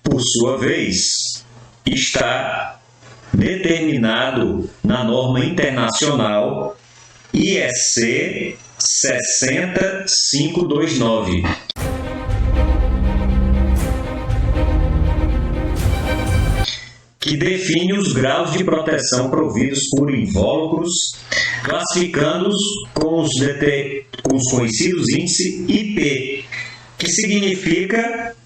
por sua vez, está determinado na norma internacional IEC 60529. Que define os graus de proteção providos por invólucros, classificando-os com os conhecidos índice IP, que significa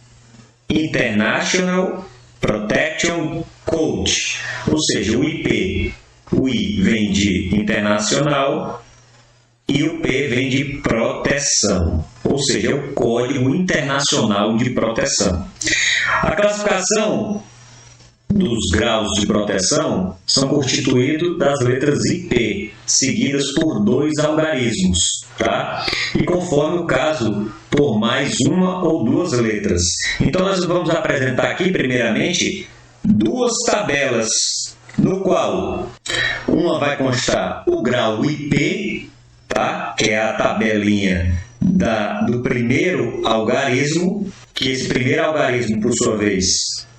International Protection Code, ou seja, o IP. O I vem de internacional e o P vem de proteção, ou seja, é o Código Internacional de Proteção. A classificação dos graus de proteção são constituídos das letras IP, seguidas por 2 algarismos, tá? E conforme o caso, por mais uma ou 2 letras. Então, nós vamos apresentar aqui, primeiramente, 2 tabelas, no qual uma vai constar o grau IP, tá? Que é a tabelinha do primeiro algarismo, que esse primeiro algarismo, por sua vez,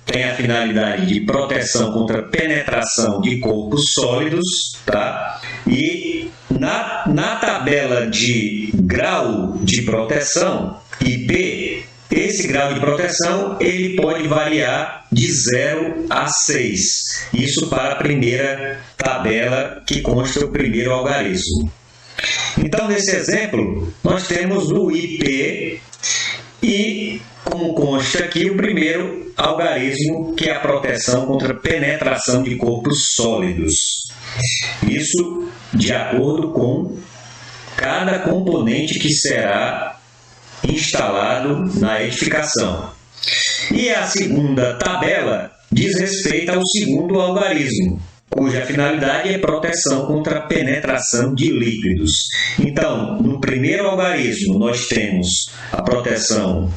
tem a finalidade de proteção contra penetração de corpos sólidos, tá? E na tabela de grau de proteção, IP, esse grau de proteção ele pode variar de 0 a 6. Isso para a primeira tabela que consta o primeiro algarismo. Então, nesse exemplo, nós temos o IP e, como consta aqui, o primeiro algarismo, que é a proteção contra penetração de corpos sólidos. Isso de acordo com cada componente que será instalado na edificação. E a segunda tabela diz respeito ao segundo algarismo, cuja finalidade é proteção contra a penetração de líquidos. Então, no primeiro algarismo, nós temos a proteção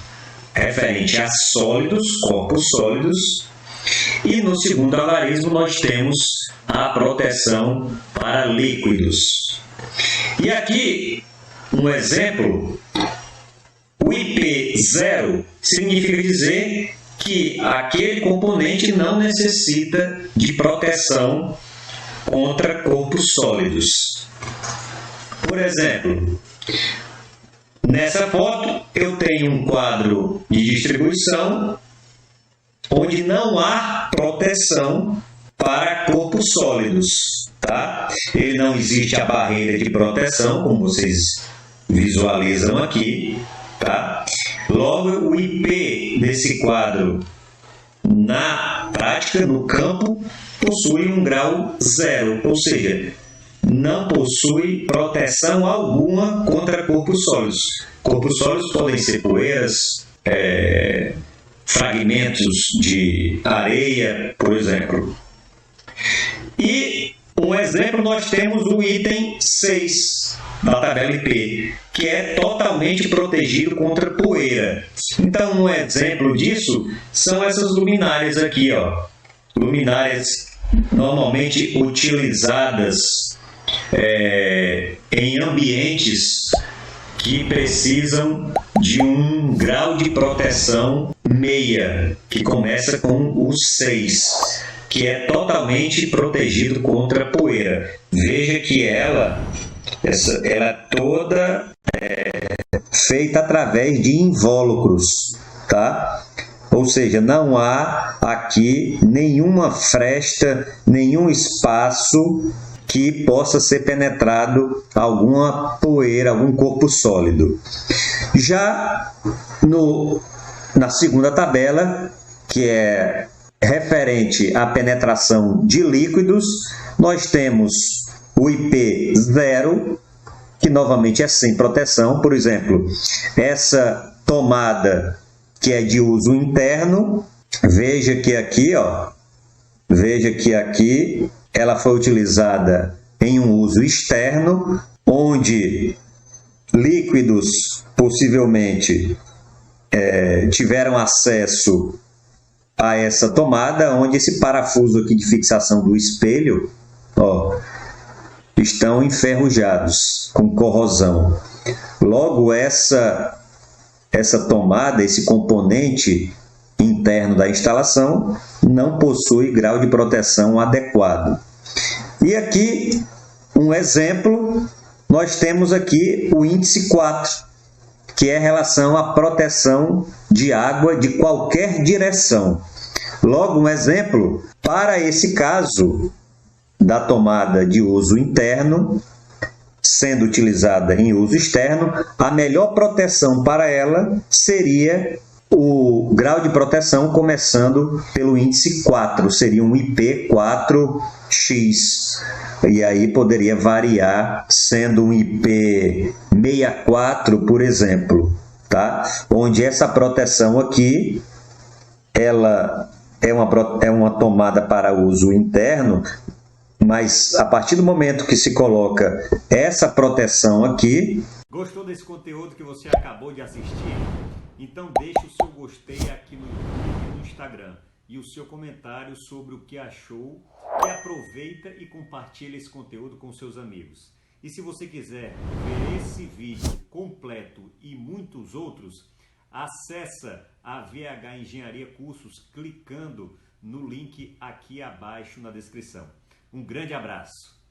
referente a sólidos, corpos sólidos, e no segundo algarismo nós temos a proteção para líquidos. E aqui, um exemplo, o IP0 significa dizer que aquele componente não necessita de proteção contra corpos sólidos. Por exemplo, nessa foto eu tenho um quadro de distribuição onde não há proteção para corpos sólidos, tá? Ele não existe a barreira de proteção, como vocês visualizam aqui, tá? Logo, o IP desse quadro, na prática, no campo, possui um grau 0, ou seja, não possui proteção alguma contra corpos sólidos. Corpos sólidos podem ser poeiras, fragmentos de areia, por exemplo. E um exemplo nós temos o item 6 da tabela IP, que é totalmente protegido contra poeira. Então, um exemplo disso são essas luminárias aqui, ó. Luminárias normalmente utilizadas em ambientes que precisam de um grau de proteção meia, que começa com o 6, que é totalmente protegido contra poeira. Veja que ela é toda feita através de invólucros, tá? Ou seja, não há aqui nenhuma fresta, nenhum espaço que possa ser penetrado alguma poeira, algum corpo sólido. Já na segunda tabela, que é referente à penetração de líquidos, nós temos o IP0, que novamente é sem proteção. Por exemplo, essa tomada que é de uso interno, veja que aqui ela foi utilizada em um uso externo, onde líquidos possivelmente tiveram acesso a essa tomada, onde esse parafuso aqui de fixação do espelho, ó, estão enferrujados, com corrosão. Logo, essa tomada, esse componente interno, interno da instalação não possui grau de proteção adequado. E aqui, um exemplo, nós temos aqui o índice 4, que é em relação à proteção de água de qualquer direção. Logo, um exemplo, para esse caso da tomada de uso interno, sendo utilizada em uso externo, a melhor proteção para ela seria o grau de proteção começando pelo índice 4, seria um IP4X. E aí poderia variar, sendo um IP64, por exemplo, tá? Onde essa proteção aqui, ela é uma tomada para uso interno, mas a partir do momento que se coloca essa proteção aqui... Gostou desse conteúdo que você acabou de assistir? Então deixe o seu gostei aqui no YouTube e no Instagram e o seu comentário sobre o que achou, e aproveita e compartilha esse conteúdo com seus amigos. E se você quiser ver esse vídeo completo e muitos outros, acessa a VH Engenharia Cursos clicando no link aqui abaixo na descrição. Um grande abraço!